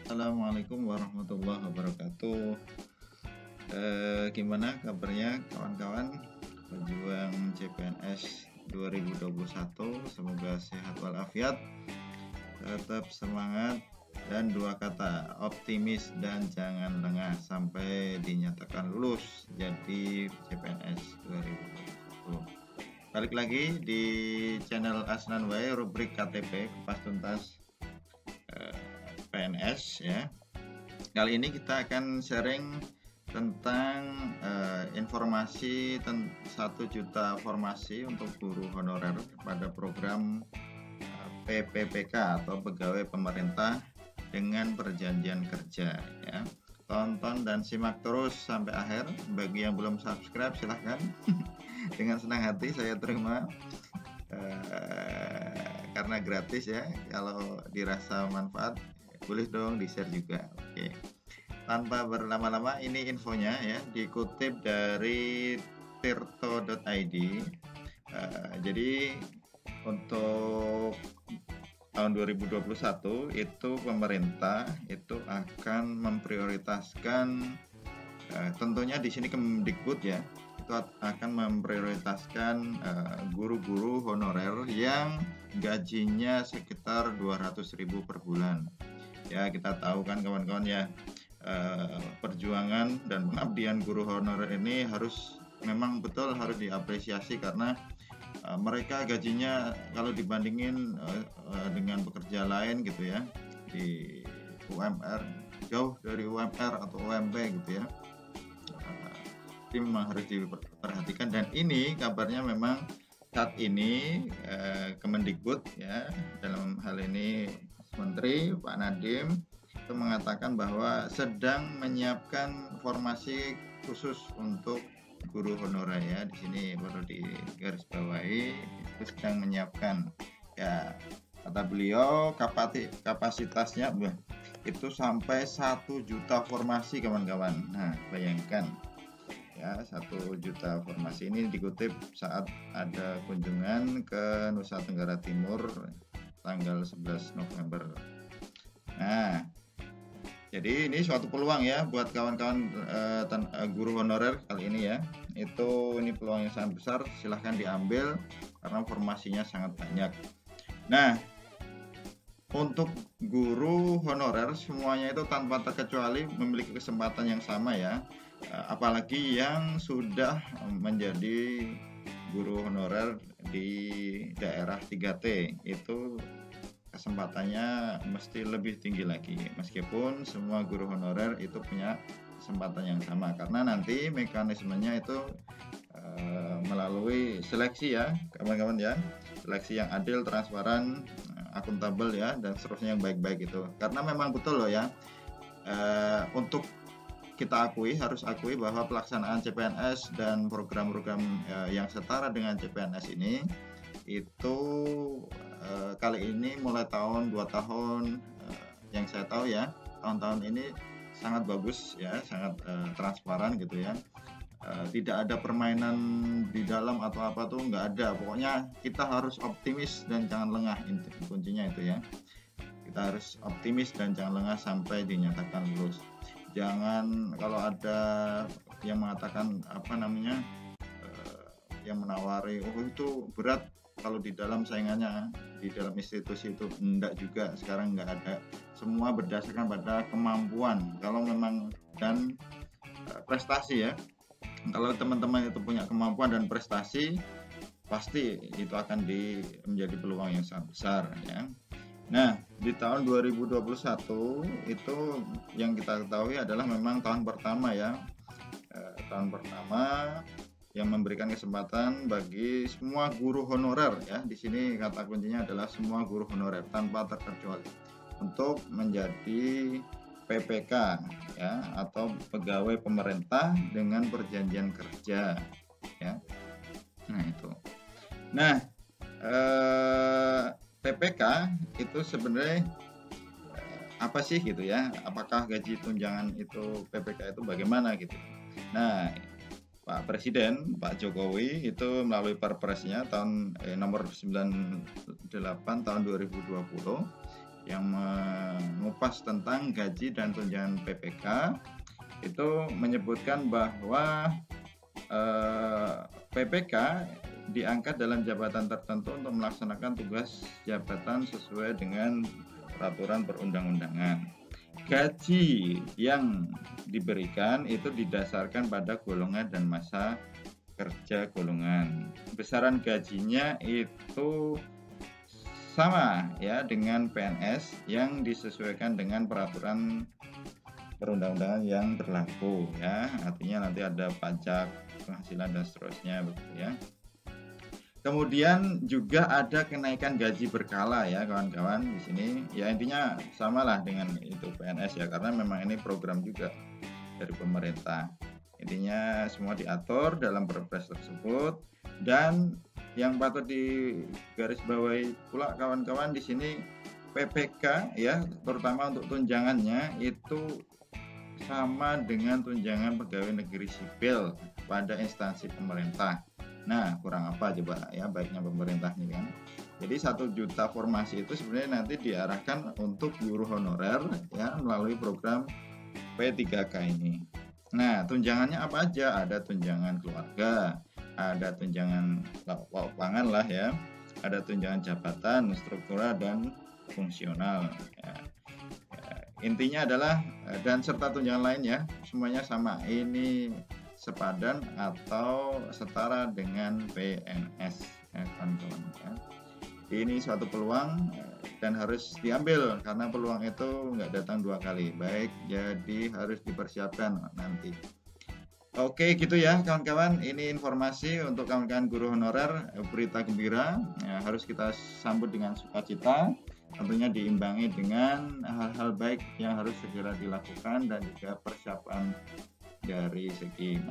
Assalamualaikum warahmatullahi wabarakatuh. Gimana kabarnya kawan-kawan pejuang CPNS 2021? Semoga sehat walafiat, tetap semangat, dan dua kata, optimis dan jangan lengah sampai dinyatakan lulus jadi CPNS 2021. Balik lagi di channel Asnan Way, rubrik KTP Kupas Tuntas PNS ya. Kali ini kita akan sharing tentang informasi 1 juta formasi untuk guru honorer pada program PPPK atau pegawai pemerintah dengan perjanjian kerja ya. Tonton dan simak terus sampai akhir. Bagi yang belum subscribe silahkan. Dengan senang hati saya terima karena gratis ya. Kalau dirasa manfaat boleh dong di-share juga. Oke. Tanpa berlama-lama, ini infonya ya, dikutip dari tirto.id. Jadi untuk tahun 2021 itu pemerintah itu akan memprioritaskan tentunya di sini Kemdikbud ya, itu akan memprioritaskan guru-guru honorer yang gajinya sekitar 200.000 per bulan. Ya, kita tahu kan kawan-kawan ya, perjuangan dan pengabdian guru honorer ini memang betul harus diapresiasi karena mereka gajinya kalau dibandingin dengan pekerja lain gitu ya, di UMR, jauh dari UMR atau UMP gitu ya. Ini memang harus diperhatikan, dan ini kabarnya memang saat ini Kemendikbud ya, dalam hal ini Menteri Pak Nadiem itu mengatakan bahwa sedang menyiapkan formasi khusus untuk guru honorer ya. Di sini perlu digarisbawahi, itu sedang menyiapkan ya, kata beliau kapasitasnya itu sampai 1 juta formasi kawan-kawan. Nah, bayangkan ya, 1 juta formasi. Ini dikutip saat ada kunjungan ke Nusa Tenggara Timur tanggal 11 November. Nah, jadi ini suatu peluang ya buat kawan-kawan guru honorer kali ini ya. Ini peluang yang sangat besar, silahkan diambil karena formasinya sangat banyak. Nah, untuk guru honorer semuanya itu tanpa terkecuali memiliki kesempatan yang sama ya. Apalagi yang sudah menjadi guru honorer di daerah 3T, itu kesempatannya mesti lebih tinggi lagi, meskipun semua guru honorer itu punya kesempatan yang sama, karena nanti mekanismenya itu melalui seleksi ya kawan-kawan ya, seleksi yang adil, transparan, akuntabel ya, dan seterusnya yang baik-baik itu. Karena memang betul loh ya, untuk kita harus akui bahwa pelaksanaan CPNS dan program-program yang setara dengan CPNS ini itu kali ini mulai tahun 2 tahun yang saya tahu ya, tahun-tahun ini sangat bagus ya, sangat transparan gitu ya. Tidak ada permainan di dalam atau apa tuh, nggak ada. Pokoknya kita harus optimis dan jangan lengah, kuncinya itu ya. Kita harus optimis dan jangan lengah sampai dinyatakan lulus. Jangan kalau ada yang mengatakan yang menawari, oh itu berat kalau di dalam saingannya, di dalam institusi itu, enggak juga, sekarang enggak ada. Semua berdasarkan pada kemampuan kalau memang dan prestasi ya. Kalau teman-teman itu punya kemampuan dan prestasi, pasti itu akan menjadi peluang yang sangat besar ya. Nah, di tahun 2021 itu yang kita ketahui adalah memang tahun pertama ya, tahun pertama yang memberikan kesempatan bagi semua guru honorer ya. Di sini kata kuncinya adalah semua guru honorer tanpa terkecuali untuk menjadi PPK ya, atau pegawai pemerintah dengan perjanjian kerja ya. Nah itu. Nah, PPK itu sebenarnya apa sih gitu ya? Apakah gaji tunjangan itu PPK itu bagaimana gitu? Nah, Pak Presiden, Pak Jokowi itu melalui Perpresnya tahun nomor 98 tahun 2020 yang mengupas tentang gaji dan tunjangan PPK itu menyebutkan bahwa PPK diangkat dalam jabatan tertentu untuk melaksanakan tugas jabatan sesuai dengan peraturan perundang-undangan. Gaji yang diberikan itu didasarkan pada golongan dan masa kerja golongan. Besaran gajinya itu sama ya dengan PNS yang disesuaikan dengan peraturan perundang-undangan yang berlaku ya. Artinya nanti ada pajak, penghasilan dan seterusnya begitu ya. Kemudian juga ada kenaikan gaji berkala ya kawan-kawan di sini. Ya intinya samalah dengan itu PNS ya, karena memang ini program juga dari pemerintah. Intinya semua diatur dalam Perpres tersebut, dan yang patut digarisbawahi pula kawan-kawan di sini PPK ya, terutama untuk tunjangannya itu sama dengan tunjangan pegawai negeri sipil pada instansi pemerintah. Nah, kurang apa coba ya baiknya pemerintah nih kan. Jadi 1 juta formasi itu sebenarnya nanti diarahkan untuk guru honorer ya melalui program P3K ini. Nah, tunjangannya apa aja? Ada tunjangan keluarga, ada tunjangan lauk pangan lah ya, ada tunjangan jabatan, struktural dan fungsional. Ya. Intinya adalah dan serta tunjangan lain ya, semuanya sama. Ini sepadan atau setara dengan PNS ya, kawan-kawan ya. Ini suatu peluang dan harus diambil karena peluang itu nggak datang 2 kali. Baik, jadi harus dipersiapkan nanti. Oke gitu ya kawan-kawan, ini informasi untuk kawan-kawan guru honorer, berita gembira ya, harus kita sambut dengan sukacita, tentunya diimbangi dengan hal-hal baik yang harus segera dilakukan dan juga persiapan dari segi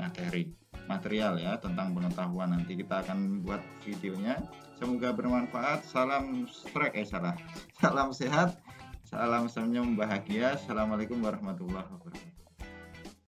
material ya tentang pengetahuan. Nanti kita akan buat videonya, semoga bermanfaat. Salam sehat, salam senyum bahagia. Assalamualaikum warahmatullahi wabarakatuh.